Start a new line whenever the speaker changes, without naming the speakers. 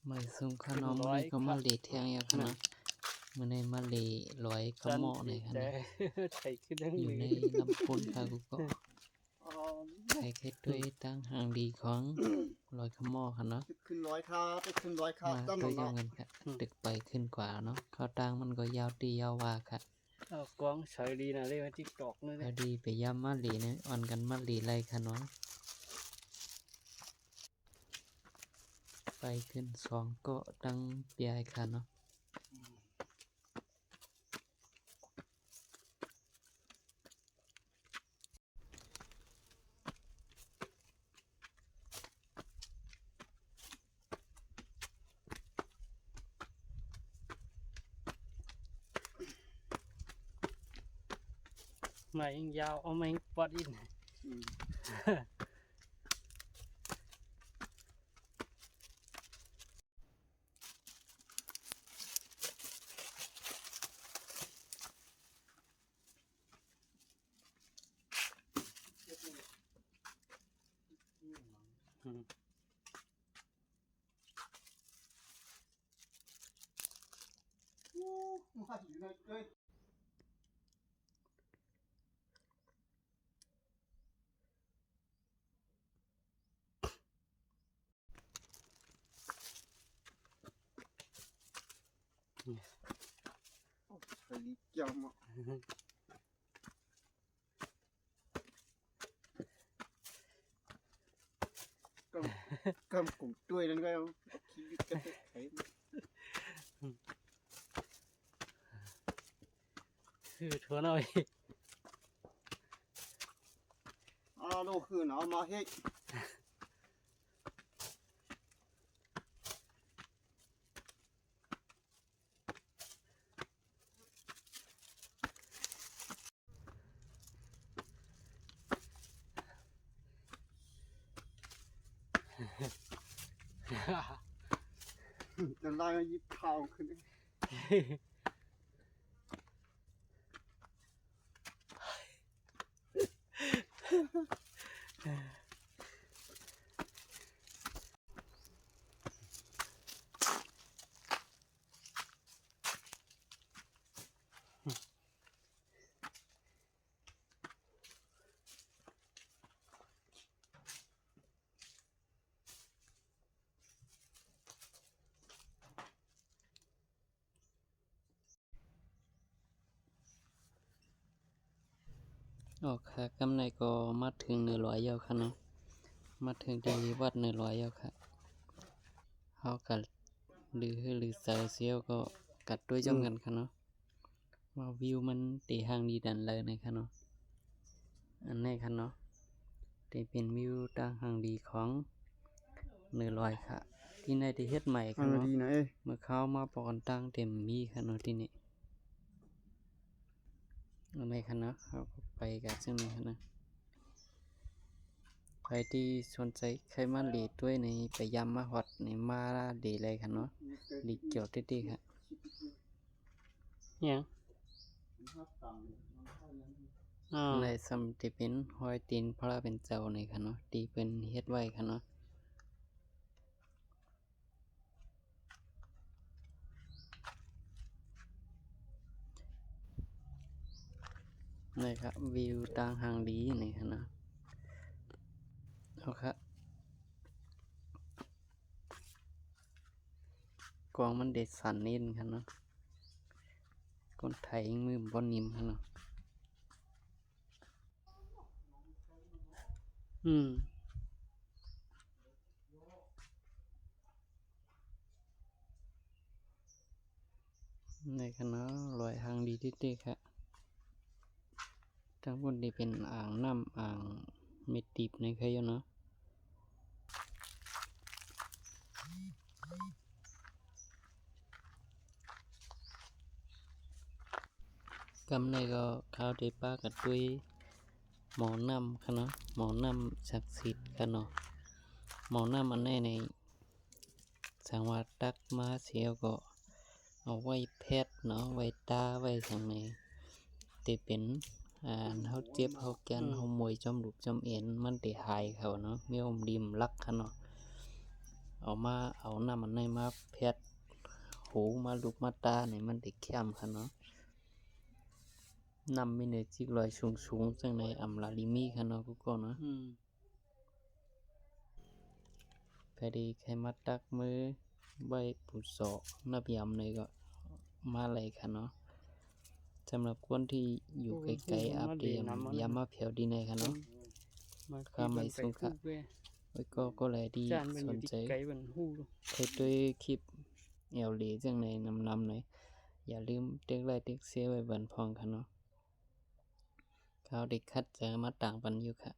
ไม่ซุ่มข้าน้องมื้อนี้ก็มาเลเที่ยงอย่างขนาดมื้อนี้มาเลร้อยขะหม้อในขนาดอยู่ในลำพูนค่ะกูก็ไปแค่ด้วยตั้งห่างดีของร้อยขะหม้อค่ะเนาะ
ขึ้นร้อยครับไปขึ้นร้อยครับ
มา
ต้น
ตัว
เนาะ
ยาวเงินค่ะดึกไปขึ้นกว่าเนาะข้าวตังมันก็ยาวตียาวว่าค่ะ
กวางใช้ดีนะเรียกว่าติ๊กตอกนี่
พอดีไปย่ำมาลีเนี่ยอ่อนกันมาลีไรค่ะเนาะไปขึ้นสองก็ตั้งเปียค่ะเนาะ
ไม่ยาวเอาไม่ปอดอิน
ไปดีเกี่ยวมากำกลุ่มด้วยนั่นก็คิดกันไอ้
คือทัวหน่อย
ลูกคือเนาะมาเฮ็ดจะไล่มายิบข้าวขึ้น
ออกค่ะกำในก็มาถึง100ยาวค่ะเนาะมาถึงที่วัด100ยาวค่ะเฮากัดหรือเซลเซียลก็กัดด้วยจ้องกันค่ะเนาะว่าวิวมันตีห่างดีดันเลยนะคะเนาะอันนี้ค่ะเนาะที่เป็นวิวต่างห่างดีของ100ค่ะที่ในที่เฮ็ดใหม่ค่ะเนาะ
ดีนะ
เมื่อเข้ามาปอนตั้งเต็มมีค่ะเนาะที่นี่อะไรคะเนาะเขาก็ไปกันซึ่งนี้ค่ะนะใครที่สนใจใครมาลีดด้วยในไปยำมาฮอดในมาดีเลยค่ะเนาะลีดเกี่ยวติๆค่ะ
ยัง
ในสำที่เป็นหอยตีนพระเป็นเจ้าในค่ะเนาะที่เป็นเฮ็ดไว้ค่ะเนาะนี่ครับวิวต่างห่างดีนี่ค่ะเนาะเอาค่ะกองมันเด็ดสันนิดค่ะเนาะคนไทยมือบอนิ่มค่ะเนาะนี่ค่ะเนาะลอยห่างดีติๆค่ะทั้งบนนี่เป็นอ่างน้ำอ่างเม็ดติบในใครอยู่เนาะกำในก็ข้าวเดป้ากับด้วยหมอน้ำค่ะเนาะหมอน้ำศักดิ์สิทธิ์ค่ะเนาะหมอน้ำอันในสังวาตักมาเสียวก็เอาไว้แพทย์เนาะไว้ตาไว้ทางในที่เป็นเฮาเจ็บเฮาแกนเฮามวยจอมลูกจอมเอ็นมันได้หายเขาเนาะมีอมดิมรักค่ะเนาะ เอาน้ำมันในมาแพทย์หูมาลูกมาตาเนี่ยมันได้เข้มค่ะเนาะน้ำมีเนื้อจิกลอยสูงจังในอำลาลิมีค่ะเนาะกูก็เนาะพอดีใครมาตักมือใบปุโสะนับยำเลยก็มาเลยค่ะเนาะสำหรับคนที่อยู่ไกลๆอาบเดียมยามาเผียวดีในค่ะเนาะ ข้าไม่สุขะ ไว้ก็เลยดี
จานมัน
ส
อยู่
น
ที่
ใจ
ไกลมันหู้
ใครด้วยคลิปเอลลีจังในนำหน่อยอย่าลืมเด็กไลค์เด็กเสียไว้บันพองค่ะเนาะเขาเด็กคัดจะมาต่างปันอยู่ค่ะ